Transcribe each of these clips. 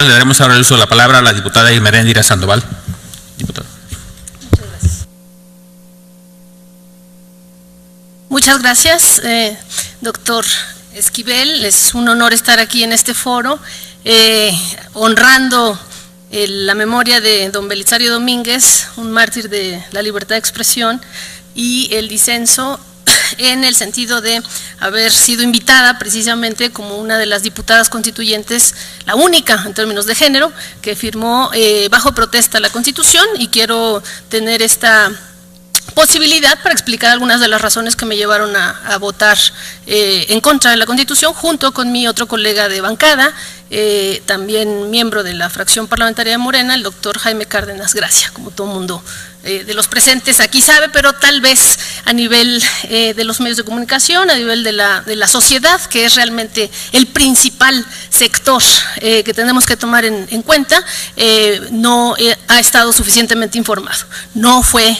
Le daremos ahora el uso de la palabra a la diputada Meréndira Sandoval. Diputada. Muchas gracias, doctor Esquivel. Es un honor estar aquí en este foro, honrando la memoria de don Belisario Domínguez, un mártir de la libertad de expresión, y el disenso en el sentido de haber sido invitada precisamente como una de las diputadas constituyentes, la única en términos de género, que firmó bajo protesta la Constitución, y quiero tener esta posibilidad para explicar algunas de las razones que me llevaron a votar en contra de la Constitución, junto con mi otro colega de bancada, también miembro de la fracción parlamentaria de Morena, el doctor Jaime Cárdenas Gracia, como todo mundo de los presentes aquí sabe, pero tal vez a nivel de los medios de comunicación, a nivel de la sociedad, que es realmente el principal sector que tenemos que tomar en cuenta, no ha estado suficientemente informado. No fue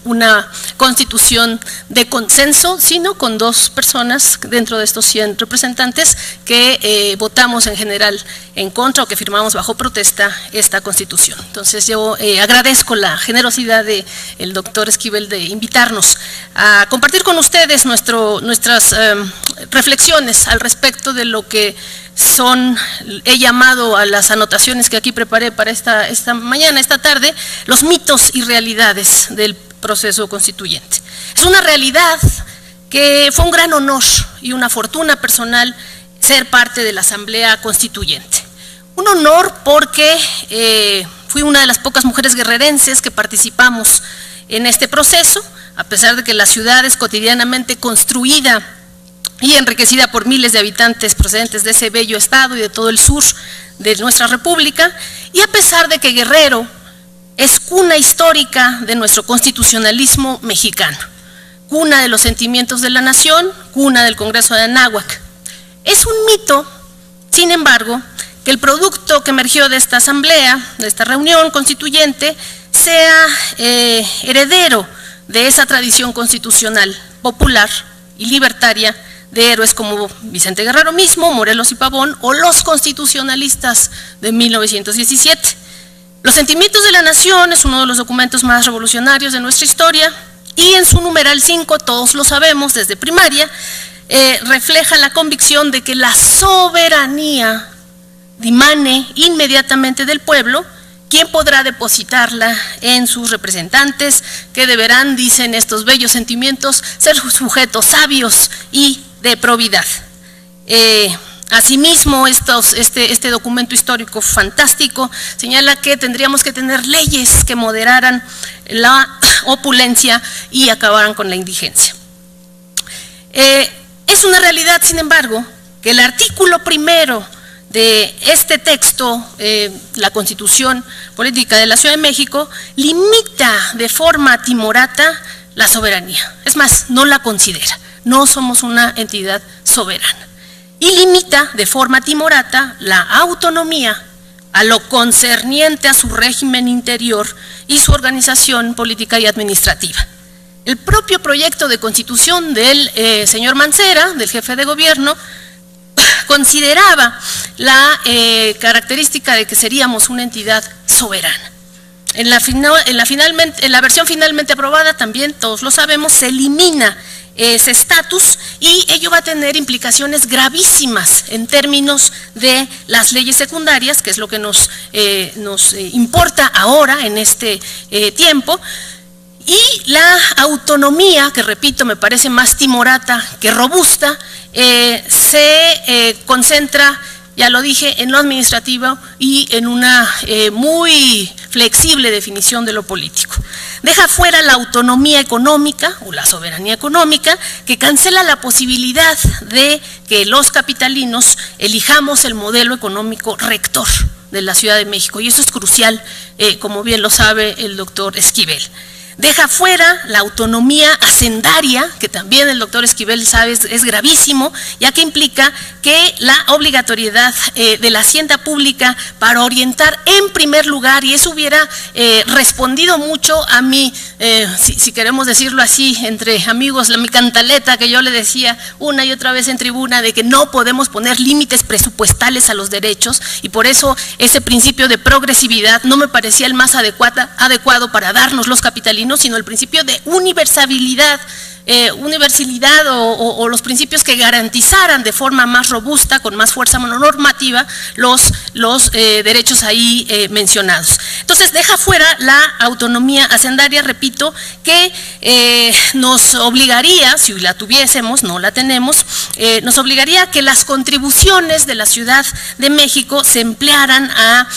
una constitución de consenso, sino con dos personas dentro de estos 100 representantes que votamos en general en contra o que firmamos bajo protesta esta constitución. Entonces yo agradezco la generosidad del doctor Esquivel de invitarnos a compartir con ustedes nuestras reflexiones al respecto de lo que he llamado a las anotaciones que aquí preparé para esta mañana, esta tarde, los mitos y realidades del proceso constituyente. Es una realidad que fue un gran honor y una fortuna personal ser parte de la Asamblea Constituyente. Un honor porque fui una de las pocas mujeres guerrerenses que participamos en este proceso, a pesar de que la ciudad es cotidianamente construida y enriquecida por miles de habitantes procedentes de ese bello estado y de todo el sur de nuestra república, y a pesar de que Guerrero es cuna histórica de nuestro constitucionalismo mexicano, cuna de los sentimientos de la nación, cuna del Congreso de Anáhuac. Es un mito, sin embargo, que el producto que emergió de esta asamblea, de esta reunión constituyente, sea heredero de esa tradición constitucional popular y libertaria de héroes como Vicente Guerrero mismo, Morelos y Pavón, o los constitucionalistas de 1917. Los sentimientos de la nación es uno de los documentos más revolucionarios de nuestra historia, y en su numeral 5, todos lo sabemos desde primaria, refleja la convicción de que la soberanía dimane inmediatamente del pueblo, quien podrá depositarla en sus representantes, que deberán, dicen estos bellos sentimientos, ser sujetos sabios y de probidad. Asimismo, este documento histórico fantástico señala que tendríamos que tener leyes que moderaran la opulencia y acabaran con la indigencia. Es una realidad, sin embargo, que el artículo primero de este texto, la Constitución Política de la Ciudad de México, limita de forma timorata la soberanía. Es más, no la considera, no somos una entidad soberana. Y limita de forma timorata la autonomía a lo concerniente a su régimen interior y su organización política y administrativa. El propio proyecto de Constitución del señor Mancera, del jefe de gobierno, consideraba la característica de que seríamos una entidad soberana. En la versión finalmente aprobada, también todos lo sabemos, se elimina ese estatus, y ello va a tener implicaciones gravísimas en términos de las leyes secundarias, que es lo que nos importa ahora en este tiempo. Y la autonomía, que repito, me parece más timorata que robusta, se concentra, ya lo dije, en lo administrativo y en una muy flexible definición de lo político. Deja fuera la autonomía económica o la soberanía económica, que cancela la posibilidad de que los capitalinos elijamos el modelo económico rector de la Ciudad de México, y eso es crucial, como bien lo sabe el doctor Esquivel. deja fuera la autonomía hacendaria, que también el doctor Esquivel sabe es gravísimo, ya que implica que la obligatoriedad de la hacienda pública para orientar en primer lugar, y eso hubiera respondido mucho a mi, si queremos decirlo así, entre amigos, mi cantaleta que yo le decía una y otra vez en tribuna, de que no podemos poner límites presupuestales a los derechos, y por eso ese principio de progresividad no me parecía el más adecuado para darnos los capitalinos, sino el principio de universalidad, o los principios que garantizaran de forma más robusta, con más fuerza normativa, los derechos ahí mencionados. Entonces deja fuera la autonomía hacendaria, repito, que nos obligaría, si la tuviésemos, no la tenemos, nos obligaría a que las contribuciones de la Ciudad de México se emplearan a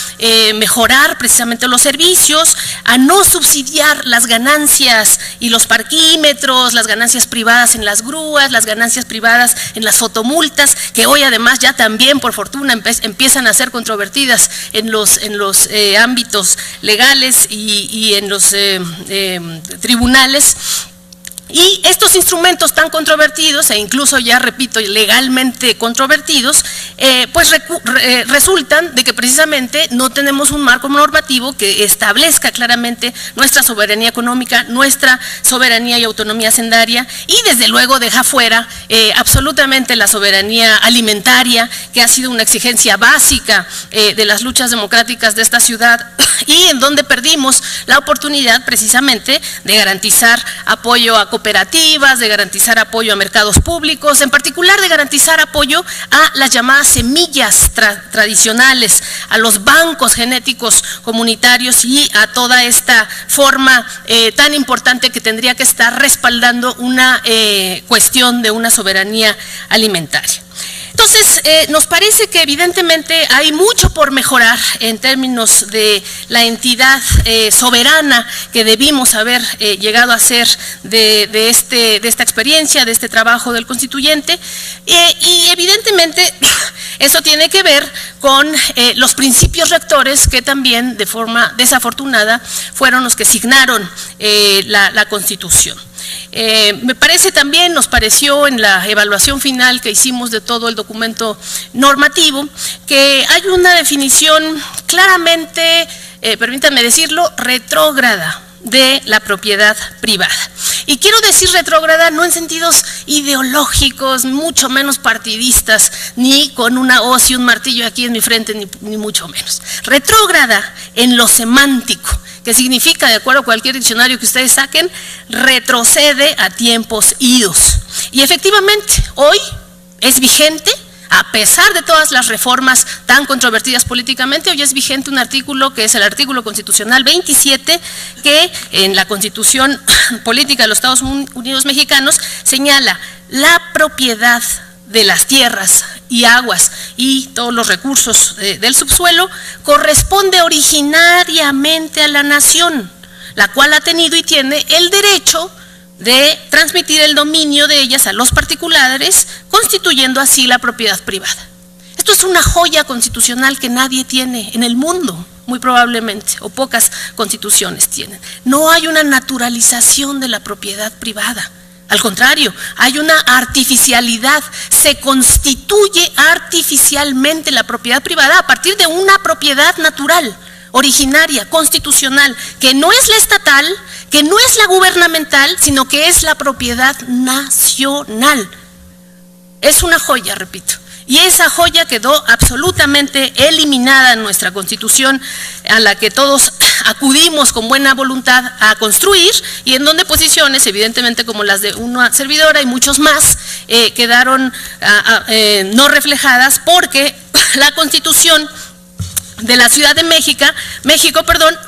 mejorar precisamente los servicios, a no subsidiar las ganancias y los parquímetros, las ganancias privadas en las grúas, las ganancias privadas en las fotomultas, que hoy además ya también por fortuna empiezan a ser controvertidas en los ámbitos legales y en los tribunales. Y estos instrumentos tan controvertidos, e incluso ya repito, legalmente controvertidos, pues resultan de que precisamente no tenemos un marco normativo que establezca claramente nuestra soberanía económica, nuestra soberanía y autonomía hacendaria, y desde luego deja fuera absolutamente la soberanía alimentaria, que ha sido una exigencia básica de las luchas democráticas de esta ciudad, y en donde perdimos la oportunidad precisamente de garantizar apoyo a cooperativas, de garantizar apoyo a mercados públicos, en particular de garantizar apoyo a las llamadas semillas tradicionales, a los bancos genéticos comunitarios y a toda esta forma tan importante que tendría que estar respaldando una cuestión de una soberanía alimentaria. Entonces, nos parece que evidentemente hay mucho por mejorar en términos de la entidad soberana que debimos haber llegado a ser de esta experiencia, de este trabajo del constituyente, y evidentemente eso tiene que ver con los principios rectores que también de forma desafortunada fueron los que signaron la Constitución. Me parece también, nos pareció en la evaluación final que hicimos de todo el documento normativo, que hay una definición claramente, permítanme decirlo, retrógrada de la propiedad privada. Y quiero decir retrógrada no en sentidos ideológicos, mucho menos partidistas, ni con una hoz y un martillo aquí en mi frente, ni mucho menos. Retrógrada en lo semántico, que significa, de acuerdo a cualquier diccionario que ustedes saquen, retrocede a tiempos idos. Y efectivamente, hoy es vigente, a pesar de todas las reformas tan controvertidas políticamente, hoy es vigente un artículo que es el artículo constitucional 27, que en la Constitución Política de los Estados Unidos Mexicanos señala la propiedad de las tierras y aguas y todos los recursos del subsuelo corresponde originariamente a la nación, la cual ha tenido y tiene el derecho de transmitir el dominio de ellas a los particulares, constituyendo así la propiedad privada. Esto es una joya constitucional que nadie tiene en el mundo, muy probablemente, o pocas constituciones tienen. No hay una naturalización de la propiedad privada. Al contrario, hay una artificialidad, se constituye artificialmente la propiedad privada a partir de una propiedad natural, originaria, constitucional, que no es la estatal, que no es la gubernamental, sino que es la propiedad nacional. Es una joya, repito. Y esa joya quedó absolutamente eliminada en nuestra Constitución, a la que todos acudimos con buena voluntad a construir, y en donde posiciones, evidentemente como las de una servidora y muchos más, quedaron no reflejadas, porque la Constitución de la Ciudad de México,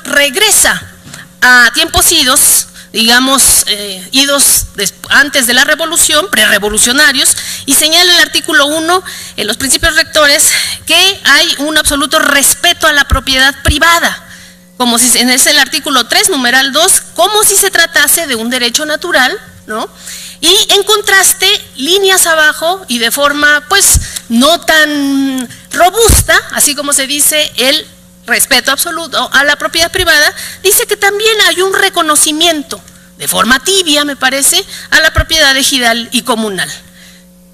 regresa a tiempos idos, digamos, idos antes de la revolución, prerevolucionarios, y señala el artículo 1 en los principios rectores que hay un absoluto respeto a la propiedad privada, como si es el artículo 3, numeral 2, como si se tratase de un derecho natural, ¿no? Y en contraste, líneas abajo y de forma pues no tan robusta, así como se dice, el respeto absoluto a la propiedad privada, dice que también hay un reconocimiento, de forma tibia me parece, a la propiedad ejidal y comunal.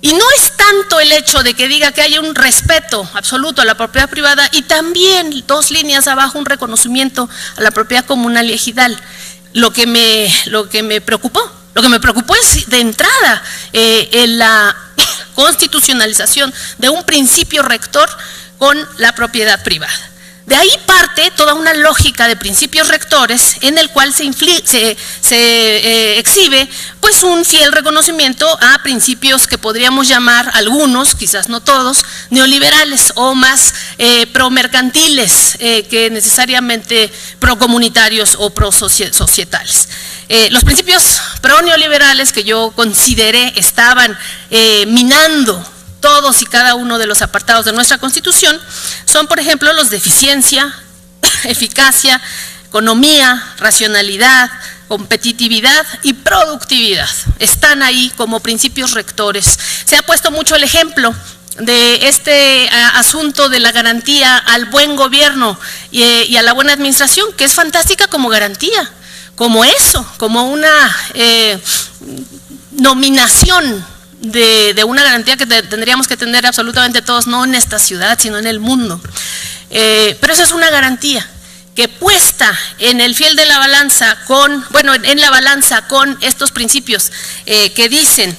Y no es tanto el hecho de que diga que haya un respeto absoluto a la propiedad privada y también 2 líneas abajo un reconocimiento a la propiedad comunal y ejidal. Lo que me preocupó es de entrada en la constitucionalización de un principio rector con la propiedad privada. De ahí parte toda una lógica de principios rectores en el cual se exhibe pues un fiel reconocimiento a principios que podríamos llamar algunos, quizás no todos, neoliberales o más promercantiles que necesariamente procomunitarios o prosocietales. Los principios pro-neoliberales que yo consideré estaban minando todos y cada uno de los apartados de nuestra Constitución son, por ejemplo, los de eficiencia, eficacia, economía, racionalidad, competitividad y productividad. Están ahí como principios rectores. Se ha puesto mucho el ejemplo de este asunto de la garantía al buen gobierno y a la buena administración, que es fantástica como garantía, como eso, como una nominación de una garantía que tendríamos que tener absolutamente todos, no en esta ciudad, sino en el mundo. Pero eso es una garantía que puesta en el fiel de la balanza con, bueno, en la balanza con estos principios que dicen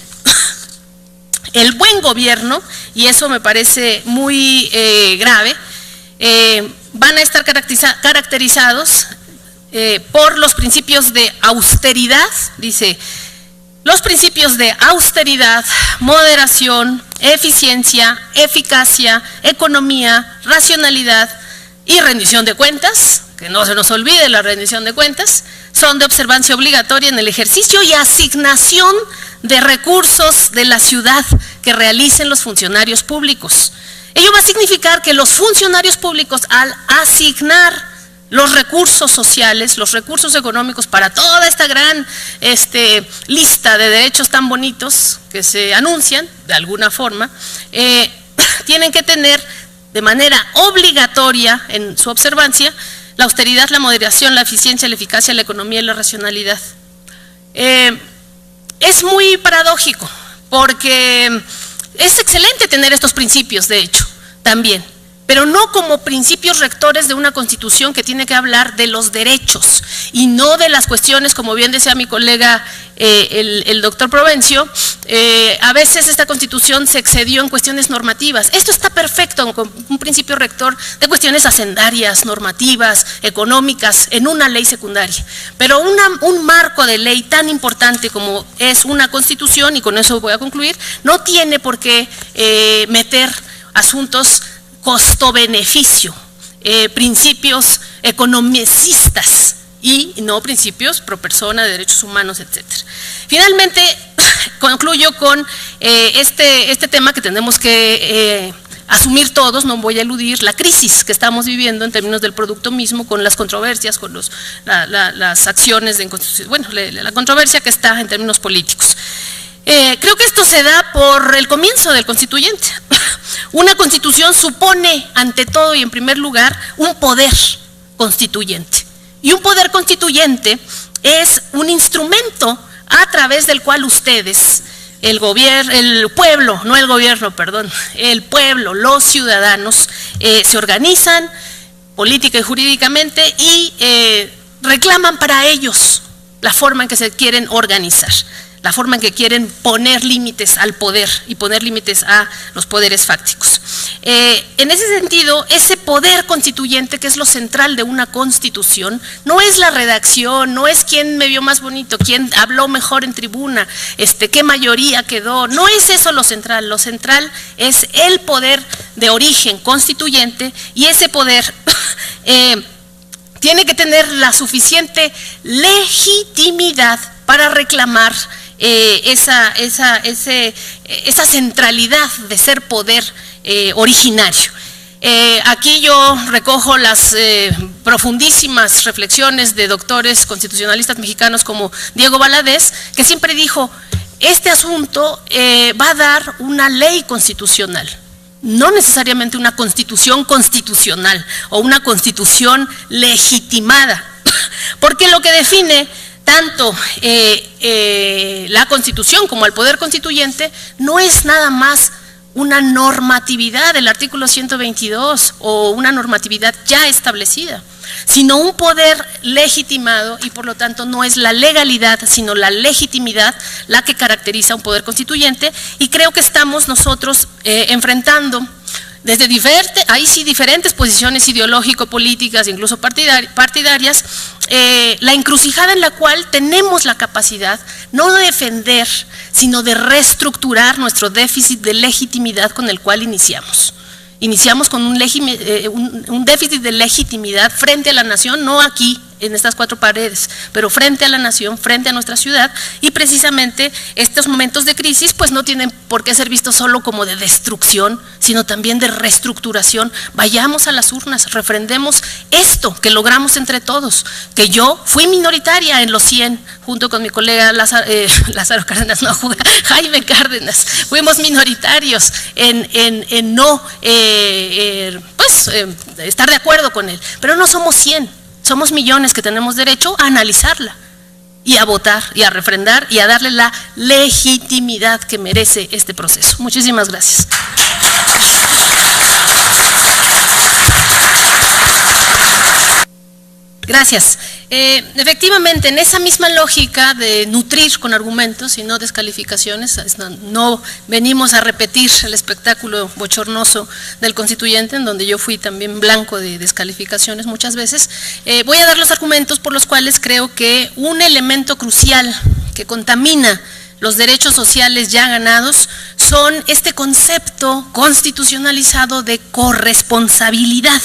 el buen gobierno, y eso me parece muy grave, van a estar caracterizados por los principios de austeridad, dice, los principios de austeridad, moderación, eficiencia, eficacia, economía, racionalidad y rendición de cuentas, que no se nos olvide la rendición de cuentas, son de observancia obligatoria en el ejercicio y asignación de recursos de la ciudad que realicen los funcionarios públicos. Ello va a significar que los funcionarios públicos, al asignar los recursos sociales, los recursos económicos para toda esta gran lista de derechos tan bonitos que se anuncian, de alguna forma, tienen que tener de manera obligatoria en su observancia la austeridad, la moderación, la eficiencia, la eficacia, la economía y la racionalidad. Es muy paradójico porque es excelente tener estos principios, de hecho, también, pero no como principios rectores de una Constitución que tiene que hablar de los derechos y no de las cuestiones, como bien decía mi colega el doctor Provencio, a veces esta Constitución se excedió en cuestiones normativas. Esto está perfecto, con un principio rector de cuestiones hacendarias, normativas, económicas, en una ley secundaria. Pero un marco de ley tan importante como es una Constitución, y con eso voy a concluir, no tiene por qué meter asuntos costo-beneficio, principios economicistas y no principios pro persona, de derechos humanos, etcétera. Finalmente, concluyo con este tema que tenemos que asumir todos, no voy a eludir la crisis que estamos viviendo en términos del producto mismo, con las controversias, con las acciones de inconstitucionalidad, bueno, la controversia que está en términos políticos. Creo que esto se da por el comienzo del constituyente. Una constitución supone, ante todo y en primer lugar, un poder constituyente. Y un poder constituyente es un instrumento a través del cual ustedes, el pueblo, no el gobierno, perdón, el pueblo, los ciudadanos, se organizan política y jurídicamente y reclaman para ellos la forma en que se quieren organizar, la forma en que quieren poner límites al poder y poner límites a los poderes fácticos. En ese sentido, ese poder constituyente, que es lo central de una constitución, no es la redacción, no es quién me vio más bonito, quién habló mejor en tribuna, qué mayoría quedó, no es eso lo central es el poder de origen constituyente, y ese poder tiene que tener la suficiente legitimidad para reclamar esa centralidad de ser poder originario. Aquí yo recojo las profundísimas reflexiones de doctores constitucionalistas mexicanos como Diego Valadez, que siempre dijo, este asunto va a dar una ley constitucional, no necesariamente una constitución constitucional o una constitución legitimada, porque lo que define tanto la Constitución como el Poder Constituyente no es nada más una normatividad del artículo 122 o una normatividad ya establecida, sino un poder legitimado, y por lo tanto no es la legalidad, sino la legitimidad la que caracteriza a un poder constituyente. Y creo que estamos nosotros enfrentando desde diferentes posiciones ideológico-políticas, incluso partidarias, la encrucijada en la cual tenemos la capacidad no de defender, sino de reestructurar nuestro déficit de legitimidad con el cual iniciamos. Iniciamos con un déficit de legitimidad frente a la nación, no aquí en estas cuatro paredes, pero frente a la nación, frente a nuestra ciudad, y precisamente estos momentos de crisis pues no tienen por qué ser vistos solo como de destrucción, sino también de reestructuración. Vayamos a las urnas, refrendemos esto que logramos entre todos, que yo fui minoritaria en los 100, junto con mi colega Lázaro Cárdenas, no, Jaime Cárdenas, fuimos minoritarios en no estar de acuerdo con él, pero no somos 100. Somos millones que tenemos derecho a analizarla y a votar y a refrendar y a darle la legitimidad que merece este proceso. Muchísimas gracias. Gracias. Efectivamente, en esa misma lógica de nutrir con argumentos y no descalificaciones, no venimos a repetir el espectáculo bochornoso del constituyente, en donde yo fui también blanco de descalificaciones muchas veces. Voy a dar los argumentos por los cuales creo que un elemento crucial que contamina los derechos sociales ya ganados son este concepto constitucionalizado de corresponsabilidad.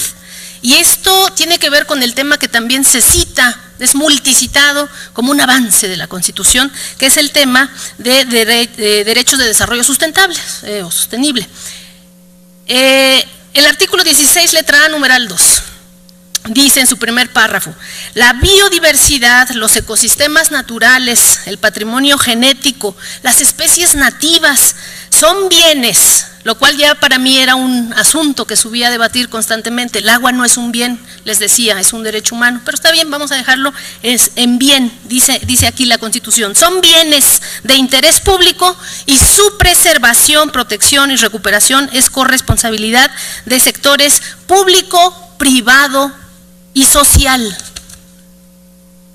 Y esto tiene que ver con el tema que también se cita, es multicitado como un avance de la Constitución, que es el tema de derechos de desarrollo sustentable o sostenible. El artículo 16, letra A, numeral 2, dice en su primer párrafo: la biodiversidad, los ecosistemas naturales, el patrimonio genético, las especies nativas son bienes, lo cual ya para mí era un asunto que subía a debatir constantemente. El agua no es un bien, les decía, es un derecho humano, pero está bien, vamos a dejarlo en bien, dice aquí la Constitución. Son bienes de interés público y su preservación, protección y recuperación es corresponsabilidad de sectores público, privado y social.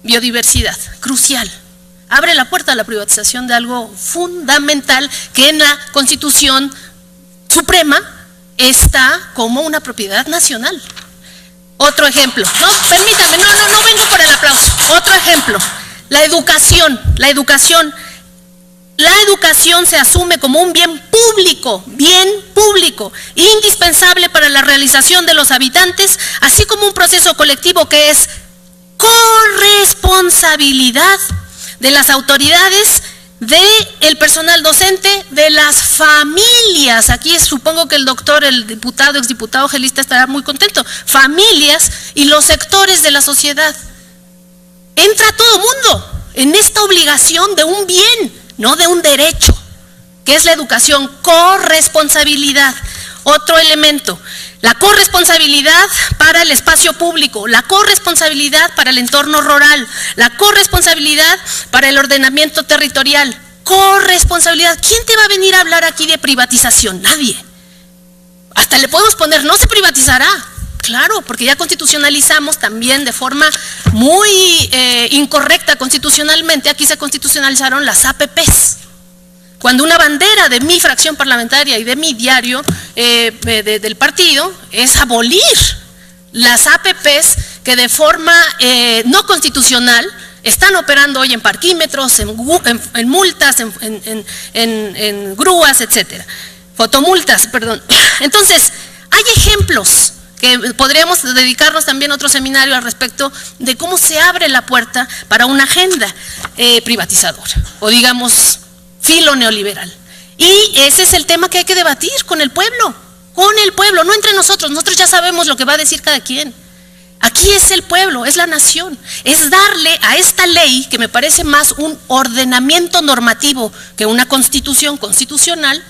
Biodiversidad, crucial. Abre la puerta a la privatización de algo fundamental que en la Constitución Suprema está como una propiedad nacional. Otro ejemplo, no, permítame, no vengo por el aplauso. Otro ejemplo, la educación se asume como un bien público, indispensable para la realización de los habitantes, así como un proceso colectivo que es corresponsabilidad de las autoridades, del personal docente, de las familias. Aquí supongo que el doctor, el diputado, exdiputado Gelista estará muy contento. Familias y los sectores de la sociedad. Entra todo mundo en esta obligación de un bien, no de un derecho, que es la educación. Corresponsabilidad. Otro elemento, la corresponsabilidad para el espacio público, la corresponsabilidad para el entorno rural, la corresponsabilidad para el ordenamiento territorial, corresponsabilidad. ¿Quién te va a venir a hablar aquí de privatización? Nadie. Hasta le podemos poner, no se privatizará. Claro, porque ya constitucionalizamos también de forma muy incorrecta constitucionalmente. Aquí se constitucionalizaron las APPs. Cuando una bandera de mi fracción parlamentaria y de mi diario del partido es abolir las APPs que de forma no constitucional están operando hoy en parquímetros, en multas, en grúas, etcétera. Fotomultas, perdón. Entonces, hay ejemplos que podríamos dedicarnos también a otro seminario al respecto de cómo se abre la puerta para una agenda privatizadora, o digamos filo neoliberal. Y ese es el tema que hay que debatir con el pueblo, no entre nosotros. Nosotros ya sabemos lo que va a decir cada quien. Aquí es el pueblo, es la nación, es darle a esta ley, que me parece más un ordenamiento normativo que una constitución constitucional,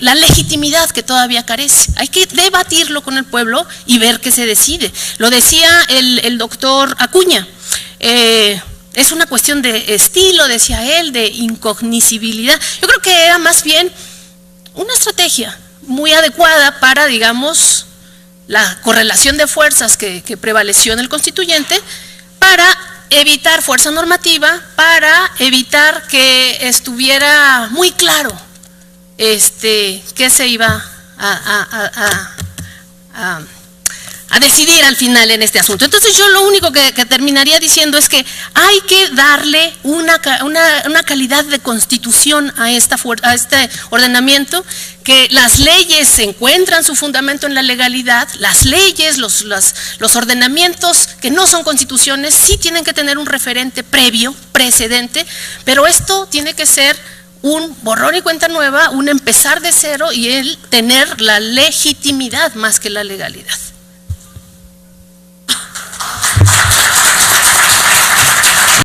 la legitimidad que todavía carece. Hay que debatirlo con el pueblo y ver qué se decide. Lo decía el doctor Acuña, es una cuestión de estilo, decía él, de incognoscibilidad. Yo creo que era más bien una estrategia muy adecuada para, digamos, la correlación de fuerzas que prevaleció en el constituyente, para evitar fuerza normativa, para evitar que estuviera muy claro qué se iba a decidir al final en este asunto. Entonces yo lo único que terminaría diciendo es que hay que darle una calidad de constitución a este ordenamiento, que las leyes encuentran su fundamento en la legalidad, las leyes, los ordenamientos que no son constituciones sí tienen que tener un referente previo, precedente, pero esto tiene que ser un borrón y cuenta nueva, un empezar de cero y el tener la legitimidad más que la legalidad.